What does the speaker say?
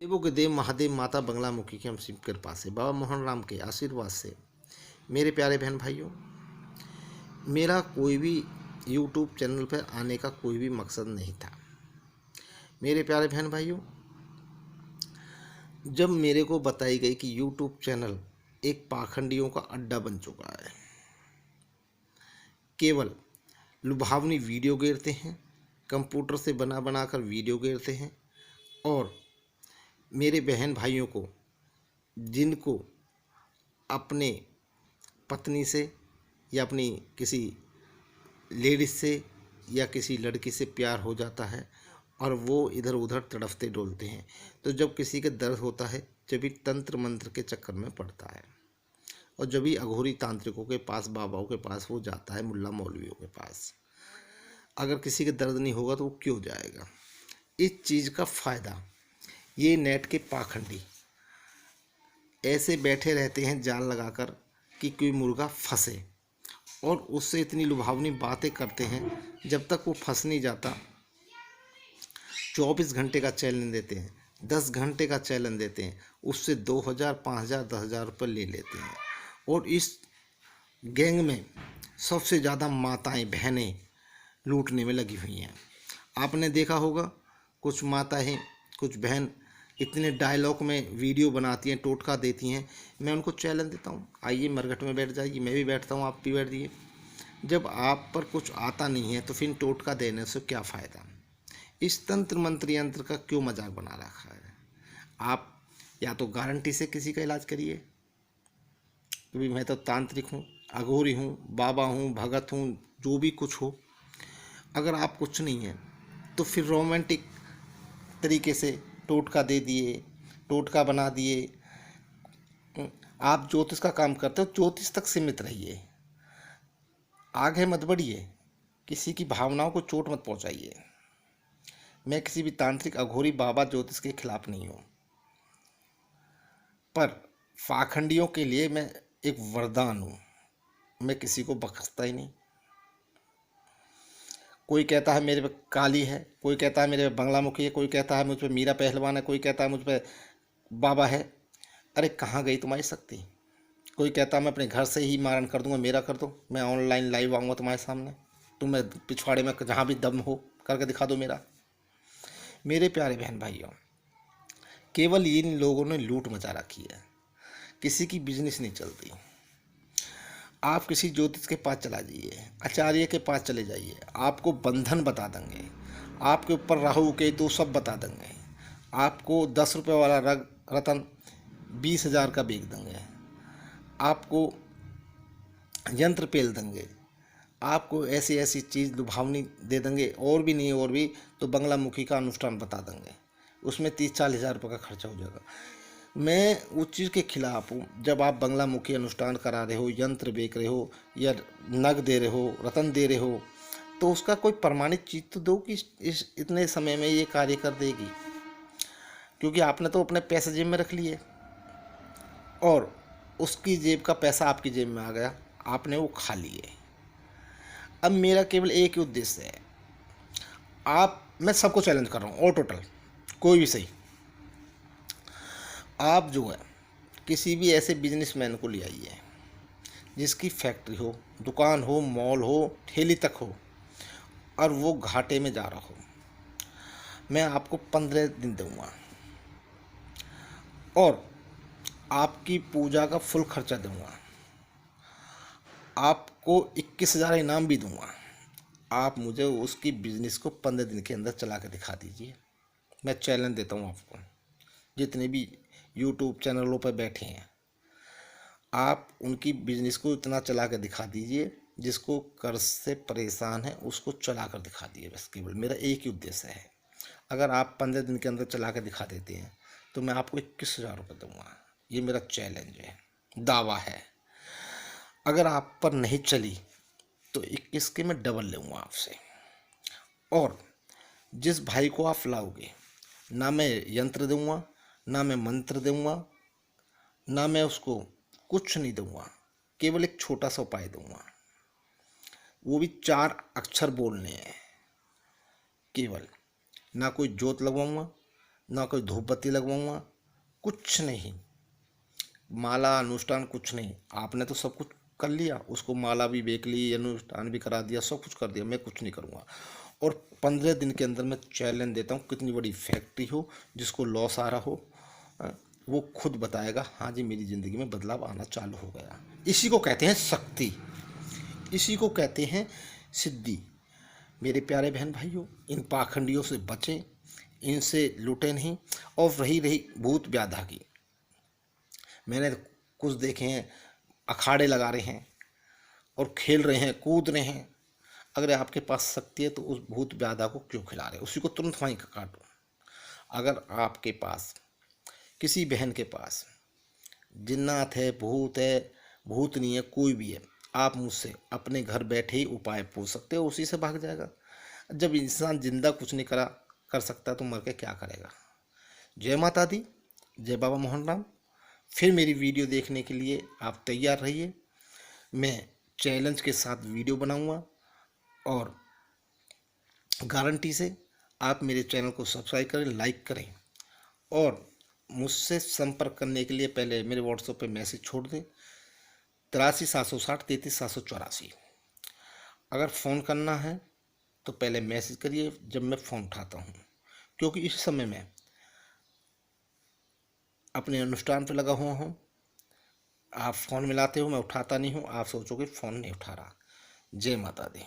देवों के देव महादेव माता बंगलामुखी के हम शिव कृपा से बाबा मोहन राम के आशीर्वाद से मेरे प्यारे बहन भाइयों, मेरा कोई भी यूट्यूब चैनल पर आने का कोई भी मकसद नहीं था। मेरे प्यारे बहन भाइयों, जब मेरे को बताई गई कि यूट्यूब चैनल एक पाखंडियों का अड्डा बन चुका है, केवल लुभावनी वीडियो गिरते हैं, कंप्यूटर से बना बना कर वीडियो गिरते हैं और मेरे बहन भाइयों को, जिनको अपने पत्नी से या अपनी किसी लेडीज से या किसी लड़की से प्यार हो जाता है और वो इधर उधर तड़फते डोलते हैं, तो जब किसी के दर्द होता है जब भी तंत्र मंत्र के चक्कर में पड़ता है और जब भी अघोरी तांत्रिकों के पास, बाबाओं के पास वो जाता है, मुल्ला मौलवियों के पास। अगर किसी के दर्द नहीं होगा तो वो क्यों जाएगा? इस चीज़ का फ़ायदा ये नेट के पाखंडी ऐसे बैठे रहते हैं जाल लगाकर कि कोई मुर्गा फंसे, और उससे इतनी लुभावनी बातें करते हैं जब तक वो फंस नहीं जाता। 24 घंटे का चैलेंज देते हैं, 10 घंटे का चैलेंज देते हैं, उससे 2000, 5000, 10,000 रुपये ले लेते हैं। और इस गैंग में सबसे ज़्यादा माताएं बहनें लूटने में लगी हुई हैं। आपने देखा होगा कुछ माताएं, कुछ बहन इतने डायलॉग में वीडियो बनाती हैं, टोटका देती हैं। मैं उनको चैलेंज देता हूँ, आइए मरघट में बैठ जाइए, मैं भी बैठता हूँ, आप भी बैठ जाइए। जब आप पर कुछ आता नहीं है तो फिर टोटका देने से क्या फ़ायदा? इस तंत्र मंत्र यंत्र का क्यों मजाक बना रखा है? आप या तो गारंटी से किसी का इलाज करिए, क्योंकि मैं तो तांत्रिक हूँ, अघोरी हूँ, बाबा हूँ, भगत हूँ, जो भी कुछ हो। अगर आप कुछ नहीं है तो फिर रोमांटिक तरीके से टोटका दे दिए, टोटका बना दिए। आप ज्योतिष का काम करते हो, ज्योतिष तक सीमित रहिए, आगे मत बढ़िए, किसी की भावनाओं को चोट मत पहुंचाइए। मैं किसी भी तांत्रिक, अघोरी, बाबा, ज्योतिष के खिलाफ नहीं हूँ, पर पाखंडियों के लिए मैं एक वरदान हूँ। मैं किसी को बख्शता ही नहीं। कोई कहता है मेरे पे काली है, कोई कहता है मेरे पे बंगलामुखी है, कोई कहता है मुझ पे मीरा पहलवान है, कोई कहता है मुझ पे बाबा है। अरे कहाँ गई तुम्हारी शक्ति? कोई कहता है मैं अपने घर से ही मारण कर दूंगा, मेरा कर दो, मैं ऑनलाइन लाइव आऊँगा तुम्हारे सामने, तुम्हें पिछवाड़े में जहाँ भी दम हो करके दिखा दो मेरा। मेरे प्यारे बहन भाइयों, केवल इन लोगों ने लूट मचा रखी है, किसी की बिजनेस नहीं चलती। आप किसी ज्योतिष के पास चला जाइए, आचार्य के पास चले जाइए, आपको बंधन बता देंगे, आपके ऊपर राहु केतु सब बता देंगे। आपको 10 रुपये वाला रतन 20,000 का बेच देंगे, आपको यंत्र पेल देंगे, आपको ऐसी ऐसी चीज़ लुभावनी दे देंगे, और भी नहीं और भी तो बंगलामुखी का अनुष्ठान बता देंगे, उसमें 30-40,000 रुपये का खर्चा हो जाएगा। मैं उस चीज़ के खिलाफ हूँ। जब आप बंगलामुखी अनुष्ठान करा रहे हो, यंत्र बेच रहे हो या नग दे रहे हो, रतन दे रहे हो, तो उसका कोई प्रमाणित चीज़ तो दो कि इस इतने समय में ये कार्य कर देगी। क्योंकि आपने तो अपने पैसे जेब में रख लिए और उसकी जेब का पैसा आपकी जेब में आ गया, आपने वो खा लिए। अब मेरा केवल एक ही उद्देश्य है, मैं सबको चैलेंज कर रहा हूँ, और टोटल कोई भी सही, आप जो है किसी भी ऐसे बिजनेसमैन को ले आइए जिसकी फैक्ट्री हो, दुकान हो, मॉल हो, ठेली तक हो, और वो घाटे में जा रहा हो। मैं आपको 15 दिन दूंगा और आपकी पूजा का फुल खर्चा दूंगा, आपको 21,000 इनाम भी दूंगा। आप मुझे उसकी बिजनेस को 15 दिन के अंदर चला के दिखा दीजिए। मैं चैलेंज देता हूँ आपको, जितने भी यूट्यूब चैनलों पर बैठे हैं, आप उनकी बिजनेस को इतना चला कर दिखा दीजिए, जिसको कर्ज से परेशान है उसको चला कर दिखा दिए। बस केवल मेरा एक ही उद्देश्य है। अगर आप 15 दिन के अंदर चला कर दिखा देते हैं तो मैं आपको 21,000 रुपये दूंगा। ये मेरा चैलेंज है, दावा है। अगर आप पर नहीं चली तो 21 के मैं डबल लूँगा आपसे। और जिस भाई को आप लाओगे, ना मैं यंत्र दूंगा, ना मैं मंत्र दूंगा, ना मैं उसको कुछ नहीं दूंगा, केवल एक छोटा सा उपाय दूंगा, वो भी 4 अक्षर बोलने हैं केवल। ना कोई जोत लगवाऊंगा, ना कोई धूप बत्ती लगवाऊंगा, कुछ नहीं, माला अनुष्ठान कुछ नहीं। आपने तो सब कुछ कर लिया, उसको माला भी बेच ली, अनुष्ठान भी करा दिया, सब कुछ कर दिया, मैं कुछ नहीं करूँगा। और 15 दिन के अंदर मैं चैलेंज देता हूँ, कितनी बड़ी फैक्ट्री हो, जिसको लॉस आ रहा हो, अ, वो खुद बताएगा हाँ जी मेरी ज़िंदगी में बदलाव आना चालू हो गया। इसी को कहते हैं शक्ति, इसी को कहते हैं सिद्धि। मेरे प्यारे बहन भाइयों, इन पाखंडियों से बचें, इनसे लूटें नहीं। और रही भूत व्याधा की, मैंने कुछ देखे हैं अखाड़े लगा रहे हैं और खेल रहे हैं, कूद रहे हैं। अगर आपके पास शक्ति है तो उस भूत व्याधा को क्यों खिला रहे हो, उसी को तुरंत वहीं काटो। अगर आपके पास, किसी बहन के पास जिन्नात है, भूतनी है, कोई भी है, आप मुझसे अपने घर बैठे ही उपाय पूछ सकते हो, उसी से भाग जाएगा। जब इंसान जिंदा कुछ नहीं कर सकता तो मर के क्या करेगा। जय माता दी, जय बाबा मोहन राम। फिर मेरी वीडियो देखने के लिए आप तैयार रहिए। मैं चैलेंज के साथ वीडियो बनाऊंगा और गारंटी से आप मेरे चैनल को सब्सक्राइब करें, लाइक करें। और मुझसे संपर्क करने के लिए पहले मेरे व्हाट्सएप पे मैसेज छोड़ दें, 83 760 33 784। अगर फ़ोन करना है तो पहले मैसेज करिए जब मैं फ़ोन उठाता हूँ, क्योंकि इस समय मैं अपने अनुष्ठान पे लगा हुआ हूँ। आप फ़ोन मिलाते हो, मैं उठाता नहीं हूँ, आप सोचोगे फ़ोन नहीं उठा रहा। जय माता दी।